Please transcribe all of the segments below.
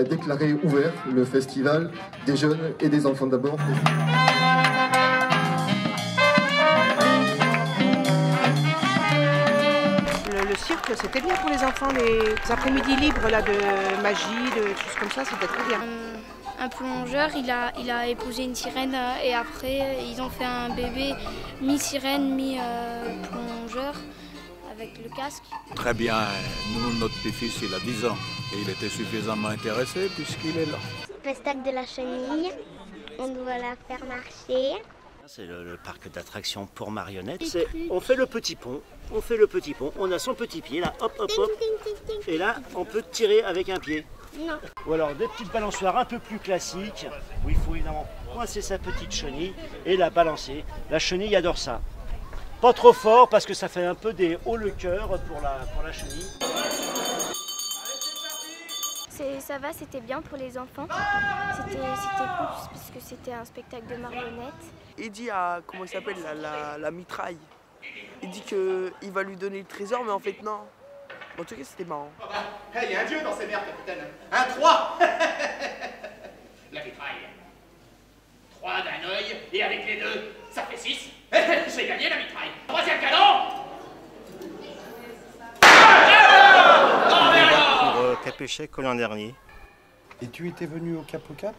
déclarer ouvert le festival des jeunes et des enfants d'abord. Le cirque, c'était bien pour les enfants, les après-midi libres là, de magie, de choses comme ça, c'était très bien. Un plongeur, il a épousé une sirène et après ils ont fait un bébé mi-sirène, mi-plongeur avec le casque. Très bien, nous, notre petit-fils, il a 10 ans et il était suffisamment intéressé puisqu'il est là. Spectacle de la chenille, on doit la faire marcher. C'est le parc d'attractions pour marionnettes. On fait le petit pont, on a son petit pied là, hop hop hop, et là on peut tirer avec un pied. Non. Ou alors des petites balançoires un peu plus classiques, où il faut évidemment coincer sa petite chenille et la balancer. La chenille adore ça. Pas trop fort parce que ça fait un peu des hauts le cœur pour la chenille. Ça va, c'était bien pour les enfants. C'était cool parce que c'était un spectacle de marionnettes. Il dit à, comment il s'appelle, la mitraille. Il dit qu'il va lui donner le trésor, mais en fait non. En tout cas, c'était marrant. Il y a un dieu dans ces mers, capitaine. Un 3. La mitraille. 3 d'un œil, et avec les deux, ça fait 6. J'ai gagné la mitraille. 3e canon. Pour Cap-Échec l'an dernier. Et tu étais venu au Cap au Cap?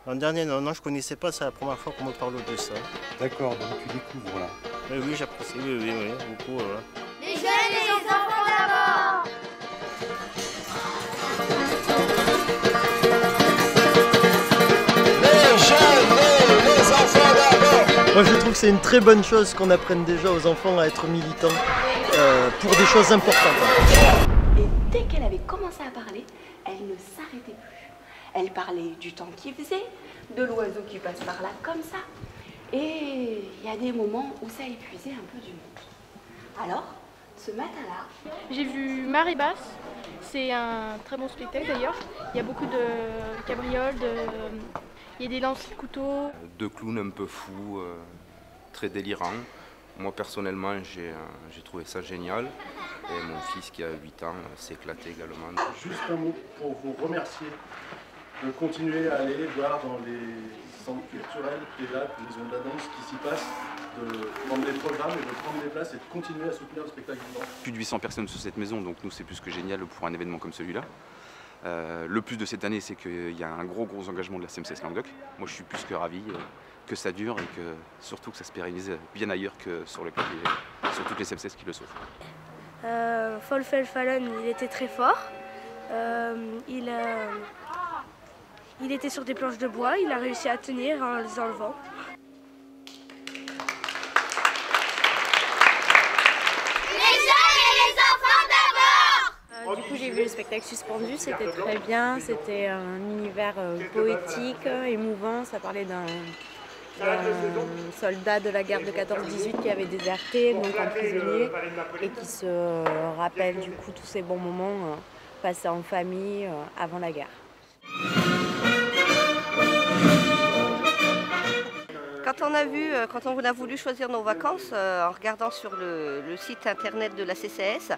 L'an dernier, non, je connaissais pas, c'est la première fois qu'on me parle de ça. D'accord, donc tu découvres là. Oui, j'apprécie, oui, beaucoup. Les jeunes et les enfants d'abord. Les jeunes et les enfants d'abord. Moi je trouve que c'est une très bonne chose qu'on apprenne déjà aux enfants à être militants pour des choses importantes. Et dès qu'elle avait commencé à parler, elle ne s'arrêtait plus. Elle parlait du temps qu'il faisait, de l'oiseau qui passe par là comme ça. Et il y a des moments où ça épuisait un peu du monde. Alors, ce matin-là... J'ai vu Marée Basse, c'est un très bon spectacle d'ailleurs. Il y a beaucoup de cabrioles, il y a des lances de couteaux. Deux clowns un peu fous, très délirants. Moi personnellement j'ai trouvé ça génial et mon fils qui a 8 ans s'est éclaté également. Juste un mot pour vous remercier de continuer à aller voir dans les centres culturels, théâtres, maisons de la danse qui s'y passent, de prendre des programmes et de prendre des places et de continuer à soutenir le spectacle vivant. Plus de 800 personnes sur cette maison, donc nous c'est plus que génial pour un événement comme celui-là. Le plus de cette année, c'est qu'il y a un gros engagement de la CMCS Languedoc. Moi je suis plus que ravi que ça dure et que surtout que ça se pérennise bien ailleurs que sur toutes les CMCS qui le souhaitent. Folfel Fallon, il était très fort. Il était sur des planches de bois, il a réussi à tenir en les enlevant. Du coup, j'ai vu le spectacle suspendu, c'était très bien, c'était un univers poétique, émouvant, ça parlait d'un soldat de la guerre de 14-18 qui avait déserté, donc emprisonné, et qui se rappelle du coup tous ces bons moments passés en famille avant la guerre. Quand on a voulu choisir nos vacances, en regardant sur le site internet de la CCS,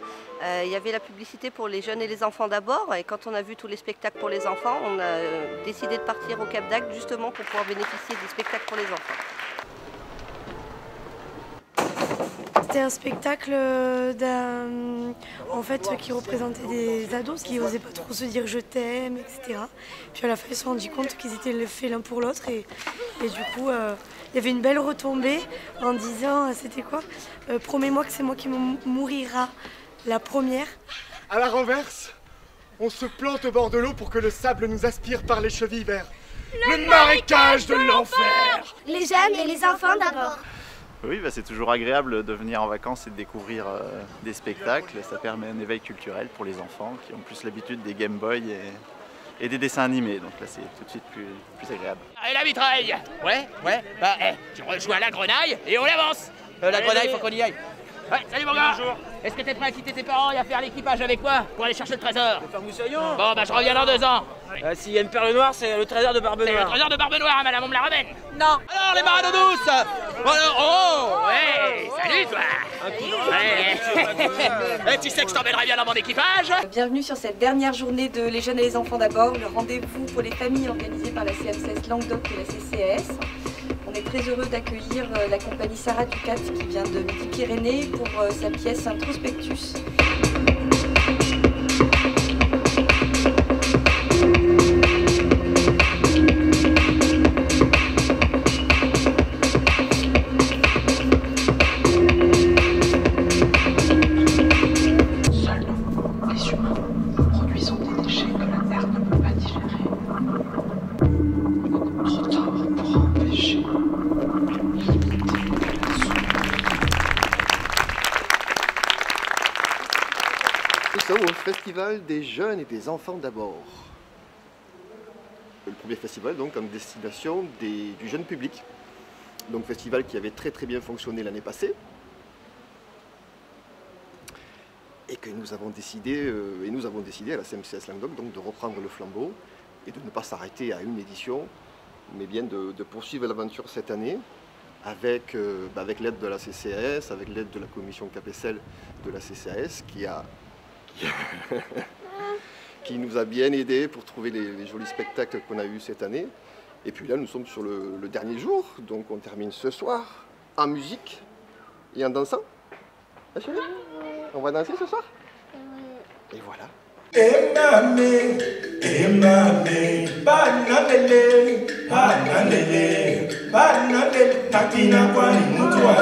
il y avait la publicité pour les jeunes et les enfants d'abord. Et quand on a vu tous les spectacles pour les enfants, on a décidé de partir au Cap d'Agde justement pour pouvoir bénéficier des spectacles pour les enfants. C'était un spectacle qui représentait des ados qui n'osaient pas trop se dire je t'aime, etc. Puis à la fin ils se sont rendus compte qu'ils étaient faits l'un pour l'autre et du coup il y avait une belle retombée en disant c'était quoi promets-moi que c'est moi qui mourira la première. À la renverse, on se plante au bord de l'eau pour que le sable nous aspire par les chevilles vers le marécage de l'enfer. Les jeunes et les enfants d'abord. Oui, c'est toujours agréable de venir en vacances et de découvrir des spectacles. Ça permet un éveil culturel pour les enfants qui ont plus l'habitude des Game Boy et des dessins animés. Donc là, c'est tout de suite plus agréable. Et la mitraille. Ouais. Tu rejoins la grenaille et on avance. La grenaille, faut qu'on y aille. Ouais, salut mon gars. Bonjour. Est-ce que t'es prêt à quitter tes parents et à faire l'équipage avec moi pour aller chercher le trésor? Faire moussaillon. Bon, je reviens dans 2 ans. S'il y a une perle noire, c'est le trésor de Barbe Noire. C'est le trésor de Barbe Noire, madame, on me la ramène. Non. Alors, les marins d'eau douce. Ouais, salut toi. Ouais. Tu sais que je t'emmènerai bien dans mon équipage. Bienvenue sur cette dernière journée de Les Jeunes et les Enfants d'abord, le rendez-vous pour les familles organisé par la CMCS Languedoc et la CCAS. On est très heureux d'accueillir la compagnie Sarah Ducat qui vient de Midi-Pyrénées pour sa pièce Introspectus. Nous sommes au Festival des Jeunes et des Enfants d'abord. Le premier festival donc en destination du jeune public. Donc festival qui avait très bien fonctionné l'année passée. Et que nous avons décidé, à la CMCS Languedoc donc de reprendre le flambeau et de ne pas s'arrêter à une édition, mais bien de poursuivre l'aventure cette année avec l'aide de la CCAS, avec l'aide de la commission CAPECEL de la CCAS qui nous a bien aidés pour trouver les jolis spectacles qu'on a eus cette année. Et puis là, nous sommes sur le dernier jour, donc on termine ce soir en musique et en dansant. Ah, chérie, on va danser ce soir? Et voilà. Banalele, takina kwani mutu wa